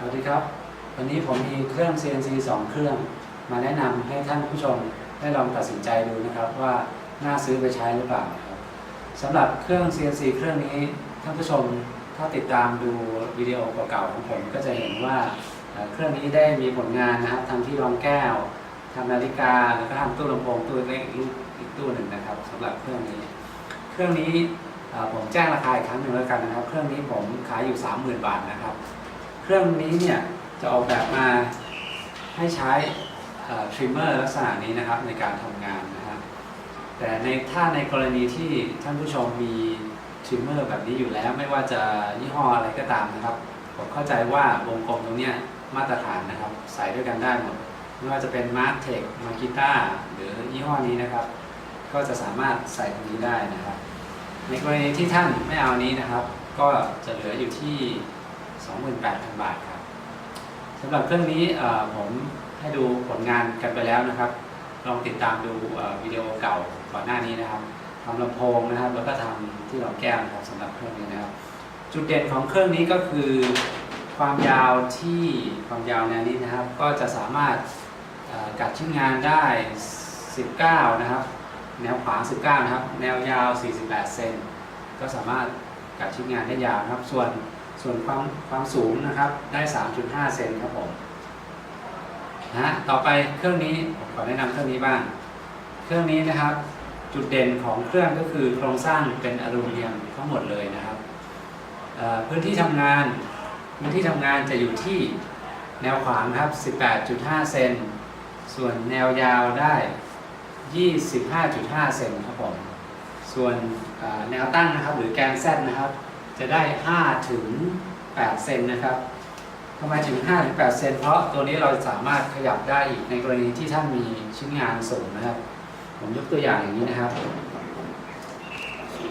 สวัสดีครับวันนี้ผมมีเครื่อง CNC 2 เครื่องมาแนะนำให้ท่านผู้ชมได้ลองตัดสินใจดูนะครับว่าน่าซื้อไปใช้หรือเปล่าครับสำหรับเครื่อง CNC เครื่องนี้ท่านผู้ชมถ้าติดตามดูวิดีโอเก่าๆของผมก็จะเห็นว่าเครื่องนี้ได้มีผลงานนะครับทำที่รองแก้วทำนาฬิกาแล้วก็ทำตู้ลำโพงตู้เล็กอีกตู้หนึ่งนะครับสำหรับเครื่องนี้ผมแจ้งราคาอีกครั้งหนึ่งแล้วกันนะครับเครื่องนี้ผมขายอยู่ 30,000 บาทนะครับเครื่องนี้เนี่ยจะออกแบบมาให้ใช้ทริมเมอร์ลักษณะนี้นะครับในการทำงานนะครับแต่ถ้าในกรณีที่ท่านผู้ชมมีทริมเมอร์แบบนี้อยู่แล้วไม่ว่าจะยี่ห้ออะไรก็ตามนะครับผมเข้าใจว่าวงกลมตรงนี้มาตรฐานนะครับใส่ด้วยกันได้หมดไม่ว่าจะเป็น Martech Makita หรือยี่ห้อนี้นะครับก็จะสามารถใส่ตรงนี้ได้นะครับในกรณีที่ท่านไม่เอานี้นะครับก็จะเหลืออยู่ที่ 28,000 บาทครับสำหรับเครื่องนี้ผมให้ดูผลงานกันไปแล้วนะครับลองติดตามดูวิดีโอเก่าก่อนหน้านี้นะครับทำลำโพงนะครับแล้วก็ทำที่รองแก้วนะครับสำหรับเครื่องนี้นะครับจุดเด่นของเครื่องนี้ก็คือความยาวแนวนี้นะครับก็จะสามารถกัดชิ้นงานได้19นะครับแนวขวาง19นะครับแนวยาว48เซนก็สามารถกัดชิ้นงานได้ยาวนะครับส่วนความสูงนะครับได้ 3.5 เซนครับผมต่อไปเครื่องนี้ผมขอแนะนำเครื่องนี้บ้างเครื่องนี้นะครับจุดเด่นของเครื่องก็คือโครงสร้างเป็นอลูมิเนียมทั้งหมดเลยนะครับพื้นที่ทำงานจะอยู่ที่แนวขวางครับ 18.5 เซนส่วนแนวยาวได้ 25.5 เซนครับผมส่วนแนวตั้งนะครับหรือแกน Z นะครับจะได้ 5 ถึง 8 เซนนะครับทำไมถึง 5 ถึง 8 เซนเพราะตัวนี้เราสามารถขยับได้อีกในกรณีที่ท่านมีชิ้นงานสูงนะครับผมยกตัวอย่างอย่างนี้นะครับ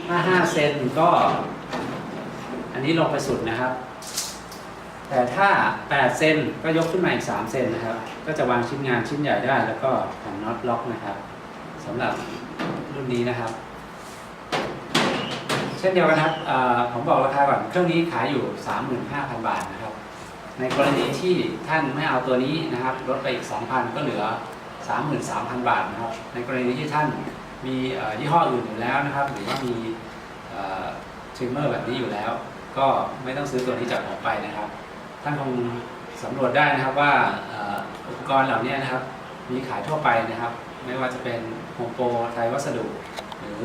ถ้า 5 เซนก็อันนี้ลงไปสุดนะครับแต่ถ้า 8 เซนก็ยกขึ้นมาอีก 3 เซนนะครับก็จะวางชิ้นงานชิ้นใหญ่ได้แล้วก็แผ่นน็อตล็อกนะครับสำหรับรุ่นนี้นะครับเช่นเดียวกันครับผมบอกราคาก่อนเครื่องนี้ขายอยู่ 35,000 บาทนะครับในกรณีที่ท่านไม่เอาตัวนี้นะครับลดไปอีก 2,000 ก็เหลือ 33,000 บาทนะครับในกรณีที่ท่านมียี่ห้ออื่นอยู่แล้วนะครับหรือว่ามีทริมเมอร์แบบนี้อยู่แล้วก็ไม่ต้องซื้อตัวนี้จากผมไปนะครับท่านคงสำรวจได้นะครับว่าอุปกรณ์เหล่านี้นะครับมีขายทั่วไปนะครับไม่ว่าจะเป็นโฮมโปรไทยวัสดุหรือ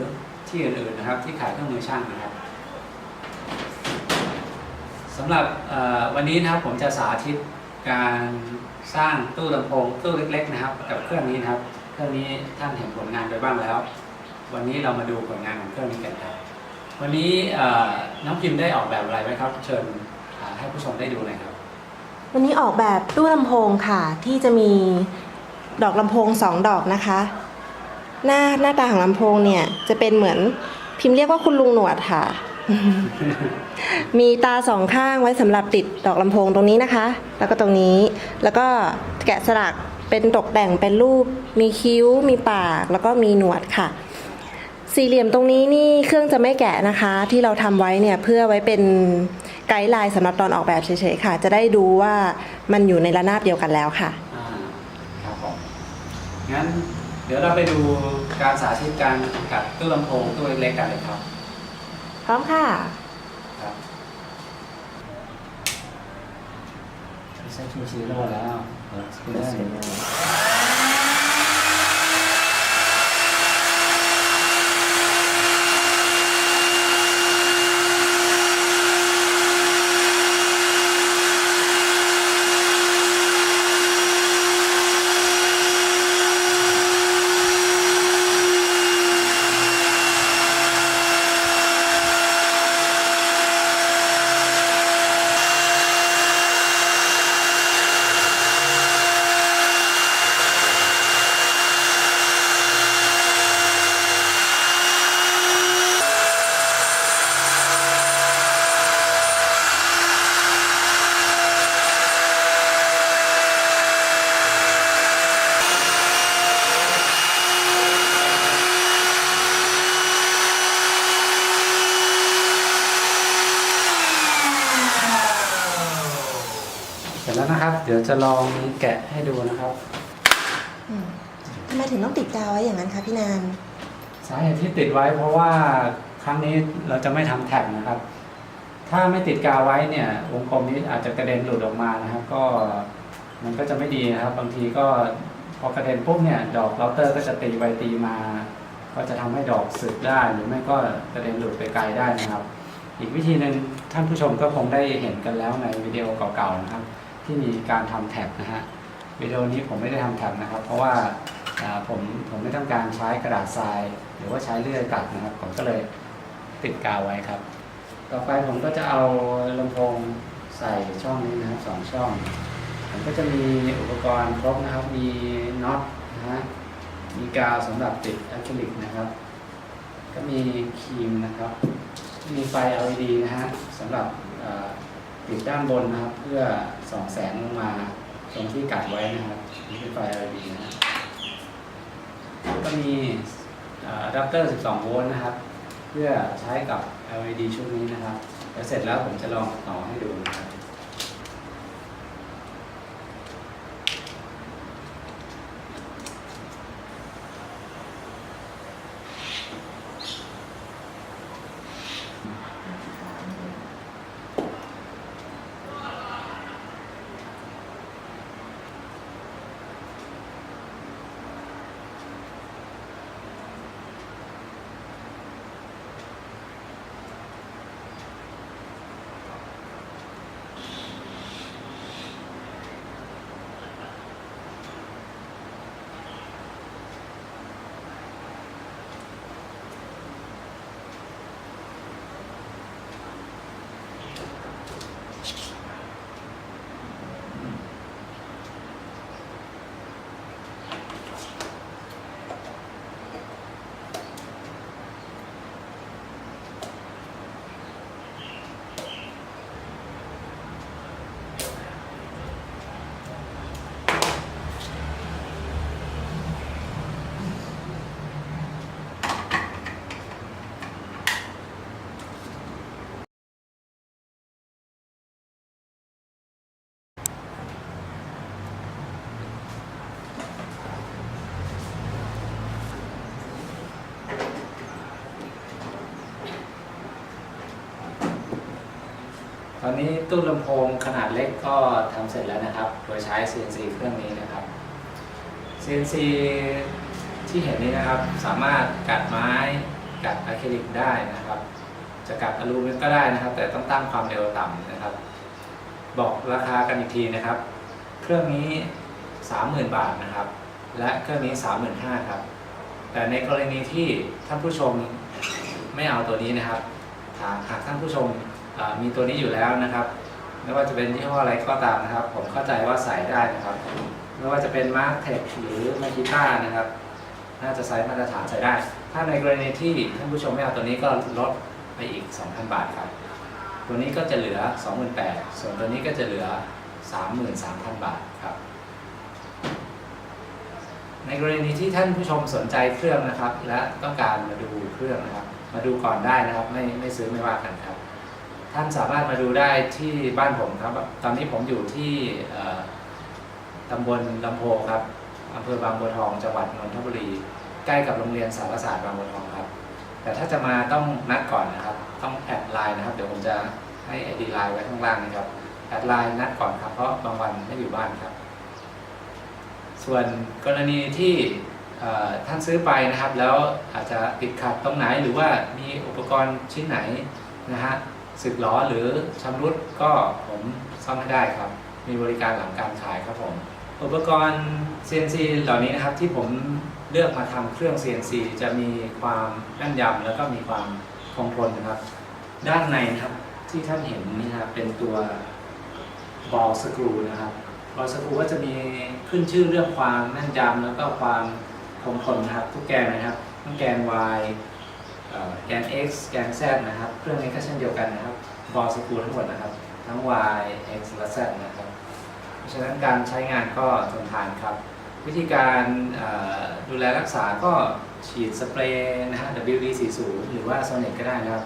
ที่อื่นๆนะครับที่ขายเครื่องมือช่างนะครับสำหรับวันนี้นะครับผมจะสาธิตการสร้างตู้ลำโพงตู้เล็กๆนะครับกับเครื่องนี้นะครับเครื่องนี้ท่านเห็นผลงานไปบ้างแล้ววันนี้เรามาดูผลงานของเครื่องนี้กันครับวันนี้น้องพิมพ์ได้ออกแบบอะไรไหมครับเชิญให้ผู้ชมได้ดูหน่อยครับวันนี้ออกแบบตู้ลำโพงค่ะที่จะมีดอกลำโพง2 ดอกนะคะหน้าตาของลำโพงเนี่ยจะเป็นเหมือนพิมพ์เรียกว่าคุณลุงหนวดค่ะ มีตา2 ข้างไว้สำหรับติดดอกลำโพงตรงนี้นะคะแล้วก็ตรงนี้แล้วก็แกะสลักเป็นตกแต่งเป็นรูปมีคิ้วมีปากแล้วก็มีหนวดค่ะสี่เหลี่ยมตรงนี้นี่เครื่องจะไม่แกะนะคะที่เราทำไว้เนี่ยเพื่อไว้เป็นไกด์ไลน์สำหรับตอนออกแบบเฉยๆค่ะจะได้ดูว่ามันอยู่ในระนาบเดียวกันแล้วค่ะครับผมงั้นเดี๋ยวเราไปดูการสาธิตการกัดตู้ลำโพงตู้เล็กๆกันเลยครับพร้อมค่ะครับใช้ชูชีโร่แล้ว เสร็จแล้วนะครับ เดี๋ยวจะลองแกะให้ดูนะครับ ทำไมถึงต้องติดกาวไว้อย่างนั้นคะพี่นาน สาเหตุที่ติดไว้เพราะว่าครั้งนี้เราจะไม่ทำแท็กนะครับ ถ้าไม่ติดกาวไว้เนี่ยวงกลมนี้อาจจะกระเด็นหลุดออกมานะครับ ก็มันก็จะไม่ดีนะครับ บางทีก็พอกระเด็นปุ๊บเนี่ยดอกเราเตอร์ก็จะตีไปตีมา ก็จะทำให้ดอกสึกได้หรือไม่ก็กระเด็นหลุดไปไกลได้นะครับ อีกวิธีหนึ่งท่านผู้ชมก็คงได้เห็นกันแล้วในวิดีโอเก่าๆนะครับ ที่มีการทำแท็กนะฮะวิดีโอนี้ผมไม่ได้ทำแท็กนะครับ เพราะว่าผมไม่ต้องการใช้กระดาษทรายหรือว่าใช้เลื่อยตัดนะครับ ผมก็เลยติดกาวไว้ครับ ต่อไปผมก็จะเอาลำโพงใส่ช่องนี้นะครับ2ช่องผมก็จะมีอุปกรณ์ครบนะครับ มีน็อตนะฮะมีกาวสำหรับติดอะคริลิกนะครับ ก็มีครีมนะครับ มีไฟ LED นะฮะสำหรับติดด้านบนนะครับ เพื่อส่องแสงลงมาตรงที่กัดไว้นะครับนี่เป็นไฟ LED นะฮะก็มีอะแดปเตอร์12 โวลต์นะครับ เพื่อใช้กับ LED ชุดนี้นะครับแล้วเสร็จแล้วผมจะลองต่อให้ดูนะครับตอนนี้ตู้ลำโพงขนาดเล็กก็ทำเสร็จแล้วนะครับ โดยใช้ CNC เครื่องนี้นะครับ CNC ที่เห็นนี้นะครับสามารถกัดไม้กัดอะคริลิกได้นะครับ จะกัดอลูมิเนียมก็ได้นะครับ แต่ต้องตั้งความเร็วต่ำนะครับ บอกราคากันอีกทีนะครับ เครื่องนี้ 30,000 บาทนะครับ และเครื่องนี้ 35,000 ครับ แต่ในกรณีที่ท่านผู้ชมไม่เอาตัวนี้นะครับหากท่านผู้ชมมีตัวนี้อยู่แล้วนะครับไม่ว่าจะเป็นยี่ห้ออะไรก็ตามนะครับ ผมเข้าใจว่าใส่ได้นะครับไม่ว่าจะเป็นมาร์คเทคหรือมาคิต้านะครับน่าจะไซส์มาตรฐานใส่ได้ ถ้าในกรณีที่ท่านผู้ชมไม่เอาตัวนี้ก็ลดไปอีก 2,000 บาทครับตัวนี้ก็จะเหลือ 28,000 ส่วนตัวนี้ก็จะเหลือ 33,000 บาทครับในกรณีที่ท่านผู้ชมสนใจเครื่องนะครับและต้องการมาดูเครื่องนะครับมาดูก่อนได้นะครับไม่ซื้อไม่ว่ากันครับท่านสามารถมาดูได้ที่บ้านผมครับตอนนี้ผมอยู่ที่ตำบลลำโพงครับอำเภอบางบัวทองจังหวัดนนทบุรีใกล้กับโรงเรียนสารศาสตร์บางบัวทองครับแต่ถ้าจะมาต้องนัดก่อนนะครับต้องแอดไลน์นะครับเดี๋ยวผมจะให้ ID ไลน์ไว้ข้างล่างนะครับแอดไลน์นัดก่อนครับเพราะบางวันไม่อยู่บ้านครับส่วนกรณีที่ท่านซื้อไปนะครับแล้วอาจจะติดขัดตรงไหนหรือว่ามีอุปกรณ์ชิ้นไหนนะฮะสึกหรอหรือชำรุดก็ผมซ่อมให้ได้ครับมีบริการหลังการขายครับผมอุปกรณ์ CNC เหล่านี้นะครับที่ผมเลือกมาทำเครื่อง CNC จะมีความแม่นยำแล้วก็มีความคงทนนะครับด้านในนะครับที่ท่านเห็นนี่นะครับเป็นตัวบอลสกรูนะครับบอลสกรูก็จะมีขึ้นชื่อเรื่องความแม่นยำแล้วก็ความคงทนนะครับทุกแกนนะครับทั้งแกน Y แกน X แกน Z นะครับเครื่องนี้ก็เช่นเดียวกันนะครับบอลสกรูทั้งหมดนะครับทั้ง Y X และ Z นะครับเพราะฉะนั้นการใช้งานก็ทนทานครับวิธีการดูแลรักษาก็ฉีดสเปรย์นะฮะ WD-40 หรือว่า Sonic ก็ได้นะครับ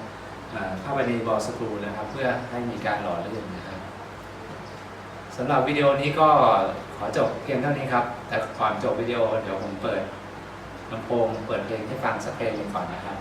เข้าไปในบอลสกรูนะครับเพื่อให้มีการหล่อลื่นนะครับ สำหรับวิดีโอนี้ก็ขอจบเพียงเท่านี้ครับแต่ก่อนจบวิดีโอเดี๋ยวผมเปิดลำโพงเปิดเพลงให้ฟังสักเพลงหนึ่งก่อนนะครับ